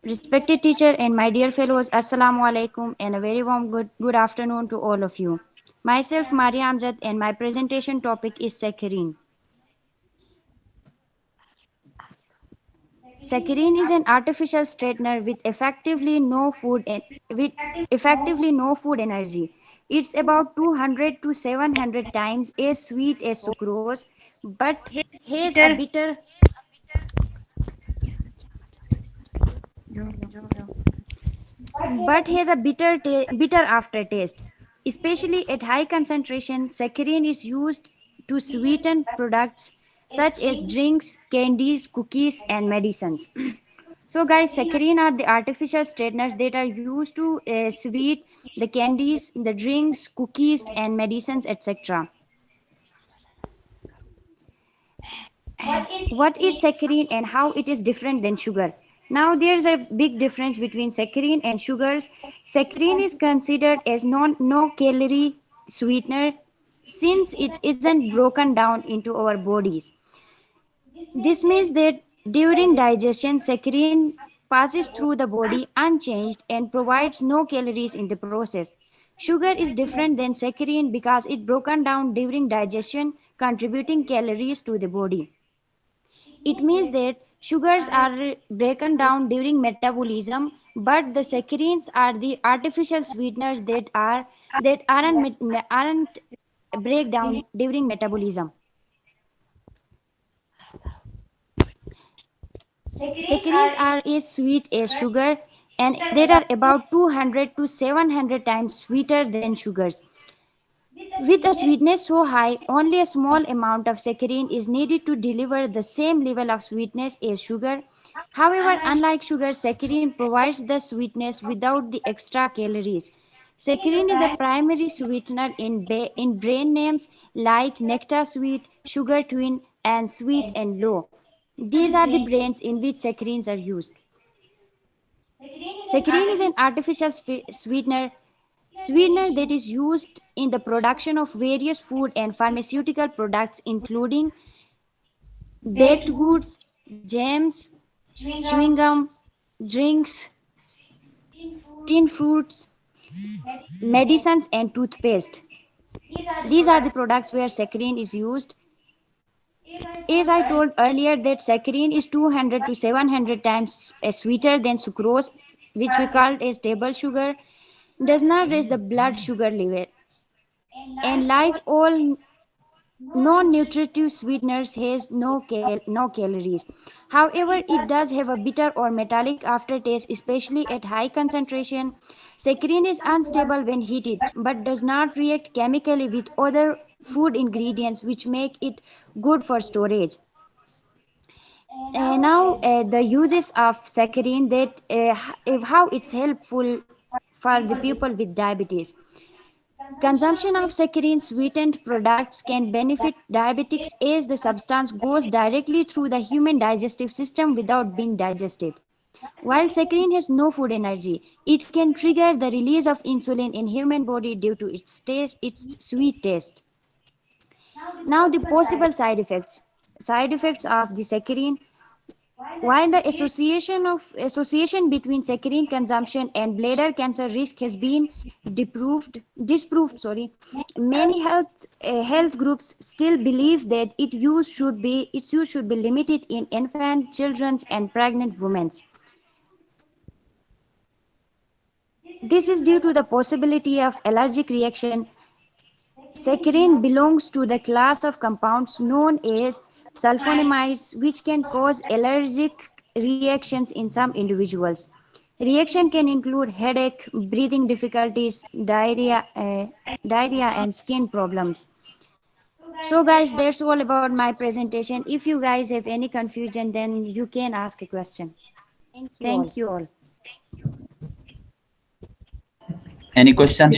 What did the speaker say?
Respected teacher and my dear fellows, Assalamu alaikum and a very warm good afternoon to all of you. Myself, Maria Amjad, and my presentation topic is saccharin. Saccharin is an artificial sweetener with effectively no food energy. It's about 200 to 700 times as sweet as sucrose, but has a bitter bitter aftertaste. Especially at high concentration, saccharin is used to sweeten products such as drinks, candies, cookies, and medicines. So, guys, saccharin are the artificial sweeteners that are used to sweet the candies, the drinks, cookies, and medicines, etc. What is saccharin and how it is different than sugar? Now, there's a big difference between saccharin and sugars. Saccharin is considered as no calorie sweetener since it isn't broken down into our bodies. This means that during digestion, saccharin passes through the body unchanged and provides no calories in the process. Sugar is different than saccharin because it broken down during digestion, contributing calories to the body. It means that sugars are broken down during metabolism, but the saccharins are the artificial sweeteners that aren't break down during metabolism. Saccharins are as sweet as sugar and they are about 200 to 700 times sweeter than sugars. With a sweetness so high, only a small amount of saccharin is needed to deliver the same level of sweetness as sugar. However, unlike sugar, saccharin provides the sweetness without the extra calories. Saccharin is a primary sweetener in brand names like Nectar Sweet, Sugar Twin, and Sweet and Low. These are the brands in which saccharins are used. Saccharin is an artificial sweetener that is used in the production of various food and pharmaceutical products, including baked goods, jams, chewing gum, drinks, tin fruits, medicines, and toothpaste. These are the products where saccharin is used. As I told earlier, that saccharin is 200 to 700 times sweeter than sucrose, which we called as table sugar, does not raise the blood sugar level. And like all non-nutritive sweeteners has no calories. However, it does have a bitter or metallic aftertaste, especially at high concentration. Saccharin is unstable when heated, but does not react chemically with other food ingredients, which make it good for storage. Now, the uses of saccharin how it's helpful for the people with diabetes. Consumption of saccharin sweetened products can benefit diabetics as the substance goes directly through the human digestive system without being digested. While saccharin has no food energy, it can trigger the release of insulin in human body due to its sweet taste. Now the possible side effects. Side effects of the saccharin. While the association between saccharin consumption and bladder cancer risk has been disproved, many health groups still believe that its use should be limited in infant, children, and pregnant women. This is due to the possibility of allergic reaction. Saccharin belongs to the class of compounds known as sulfonamides, which can cause allergic reactions in some individuals. Reaction can include headache, breathing difficulties, diarrhea, and skin problems. So, guys, that's all about my presentation. If you guys have any confusion, then you can ask a question. Thank you all. Any question?